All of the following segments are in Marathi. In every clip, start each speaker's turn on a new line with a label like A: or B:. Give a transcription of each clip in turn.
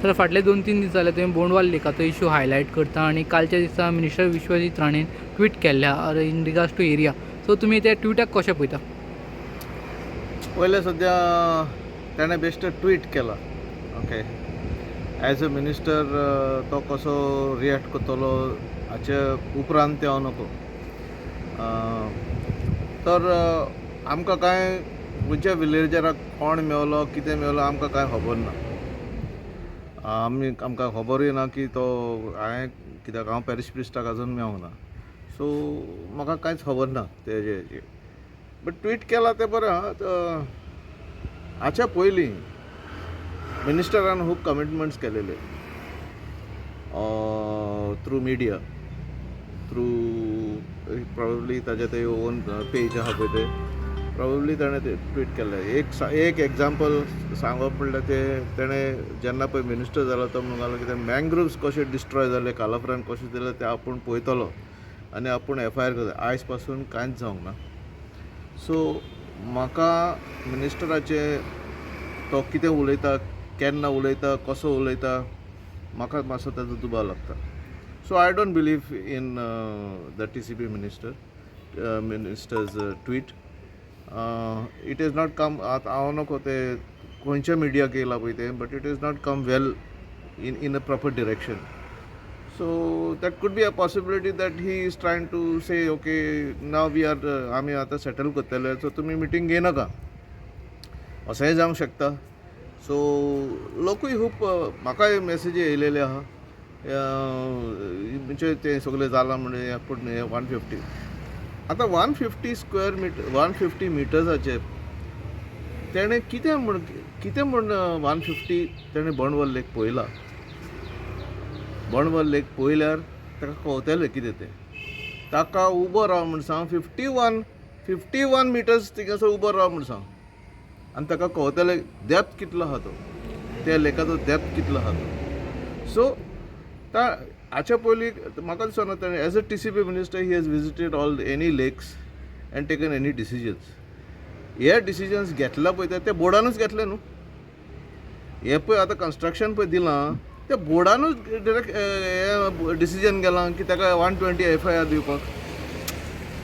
A: तर फाटले 2-3 दीस जाले तुवें बोंडवाल लेकाचो इशू हायलायट करता आणि कालच्या दिसा मिनिस्टर विश्वजीत राणेन ट्वीट केल्ल्या in regards to area. So तुमी त्या ट्विटाक कशें पळयता?
B: पहिले सध्या त्याने बेश्ट ट्वीट केला. ओके, ॲज अ मिनिस्टर तो कसो रिॲक्ट करतलो हाचे उपरांत ते हांव नको. तर आमकां कांय खंयच्या विलेजराक कोण मेवलो कितें मेवलो आमकां कांय खबर ना. आमकां खबरूय ना की तो हांवें कित्याक हांव पॅरिश प्रिस्टाक आजून मेवंक ना. सो म्हाका कांयच खबर ना तेजे. बट ट्वीट केला ते बरें आहा. हाच्या पयलीं मिनिस्टरान खूब कमिटमेंट्स केलेले थ्रू मिडिया, थ्रू प्रॉब्ली ताजे ते ओन पेज आहा पळय ते प्रॉब्ली ताणें ते ट्वीट केल्लें. एक एग्जाम्पल सांगप म्हणल्यार तेणें जेन्ना पळय मिनिस्टर जालो तो म्हणून कितें मँग्रोव्स कशे डिस्ट्रॉय जाले, कालाफ्रान कशें जालें तें आपूण पळयतलो आनी आपूण FIR करता. आयज पासून कांयच जावंक ना. सो म्हाका मिनिस्टराचे तो कितें उलयता, केन्ना उलयता, कसो उलयता, म्हाका मातसो ताजो दुबाव लागता. So I don't believe in the TCP ministers tweet. It is not come. हांव नको ते खंयच्या मिडियाक येयला पळय ते, but it is not come well in a proper direction. So that could be a possibility that he is trying to say, okay, now we are आमी आतां सेटल करतले, सो तुमी मिटींग घेयनाका अशेंय जावंक शकता. सो लोकूय खूब म्हाकाय मेसेजी येयलेले आहा म्हणजे ते सगळें जालां म्हणजे पूण 150 आतां 150 मिटर्साचे तेणें कितें म्हूण 150 तेणें बोंडवल लेक पळयला. बोंडवल लेक पळयल्यार ताका कळटलें कितें तें. ताका उबो राव म्हूण सांग 51 मिटर्स थिंगासर उबो राव म्हूण सांग आनी ताका कळटलें डेप्थ कितलो आहा तो, त्या लेकाचो डेप्थ कितलो आहा तो. सो हाच्या पयलीं म्हाका दिसना ताणें as a TCP minister he has visited all any लेक्स एंड टेकन एनी डिसिजन्स. हे डिसिजन्स घेतला पळय ते बोर्डानूच घेतले न्हू. हे पळय आतां कन्स्ट्रक्शन पळय दिलां त्या बोर्डानूच डिरेक्ट डिसिजन गेलां की ताका 120 FIR दिवपाक.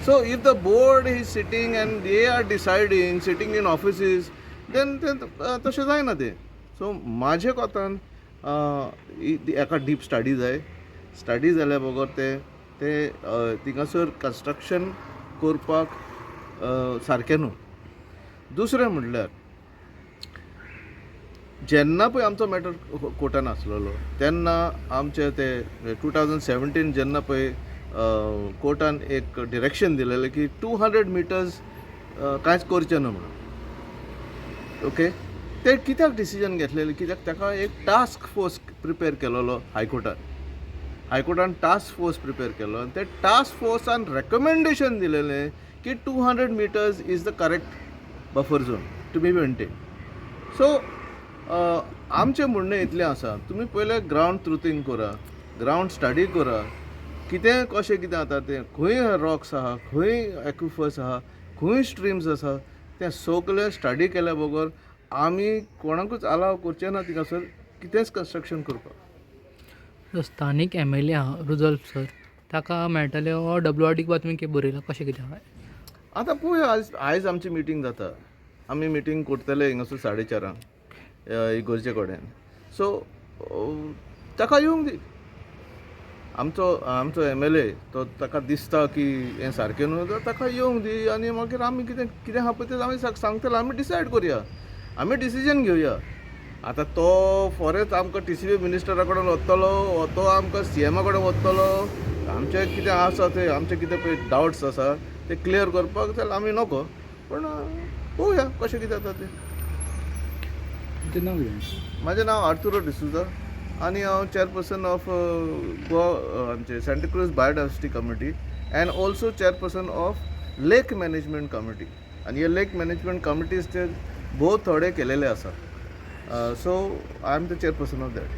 B: So if the board is sitting and they are deciding sitting in offices then तशें जायना तें. सो म्हाजे कोतान एका डीप स्टडी जाय. स्टडी जाल्या बगर ते थिंगासर कन्स्ट्रक्शन करपाक सारकें न्हू. दुसरें म्हणल्यार जेन्ना पळय आमचो मॅटर कोर्टान आसलेलो तेन्ना आमचे ते 2017 जेन्ना पळय कोर्टान एक डिरेक्शन दिलेलें की 200 मिटर्स कांयच करचें ना म्हणून. ओके, ते कित्याक डिसिजन घेतलेलें कित्याक ताका एक टास्क फोर्स प्रिपेर केलेलो हायकोर्टान टास्क फोर्स प्रिपेर केलो आनी ते टास्क फोर्सान रेकमेंडेशन दिलेलें की 200 metres is the correct buffer zone to be maintain. So आमचें म्हणणें इतलें आसा, तुमी पयले ग्रावंड ट्रुथींग करा, ग्रावंड स्टडी करा, कितें कशें कितें जाता तें, खंय रॉक्स आहा, खंय एक्विफर्स आहा, खंय स्ट्रिम्स आसा, तें सगळें स्टडी केल्या बगर आमी कोणाकूच अलाव करचें ना थिंगासर कितेंच कन्स्ट्रक्शन करपाक.
A: जो स्थानीक MLA आहा रुजल्फ सर ताका मेळटले हो WRDक तुमी कितें बरयला कशें कितें आहा?
B: आतां पळय आयज आमची मिटींग जाता. आमी मिटींग करतले हिंगासर 4:30 इगोर्जे कडेन. सो ताका येवंक दी. आमचो MLA तो ताका दिसता की हें सारकें न्हू जाल्यार ताका येवंक दी आनी मागीर आमी कितें आहा पळय तें आमी सांगतले. आमी डिसायड करुया, आमी डिसिजन घेवया. आतां तो फॉरेस्ट आमकां TCP मिनिस्टरा कडेन वतलो, तो आमकां CM कडेन वतलो, आमचें कितें आसा तें आमचें कितें पळय डावट्स आसा ते क्लियर करपाक जाल्यार आमी नको. पूण पळोवया कशें कितें जाता तें. म्हाजें नांव आर्थुरो डिसूजा आनी हांव चेअरपर्सन ऑफ गोवा आमचे Santacruz biodiversity committee and also chairperson of lake management committee. आनी हे लेक मॅनेजमेंट कमिटीज ते भोव थोडे केलेले आसा. So I am the chairperson of that.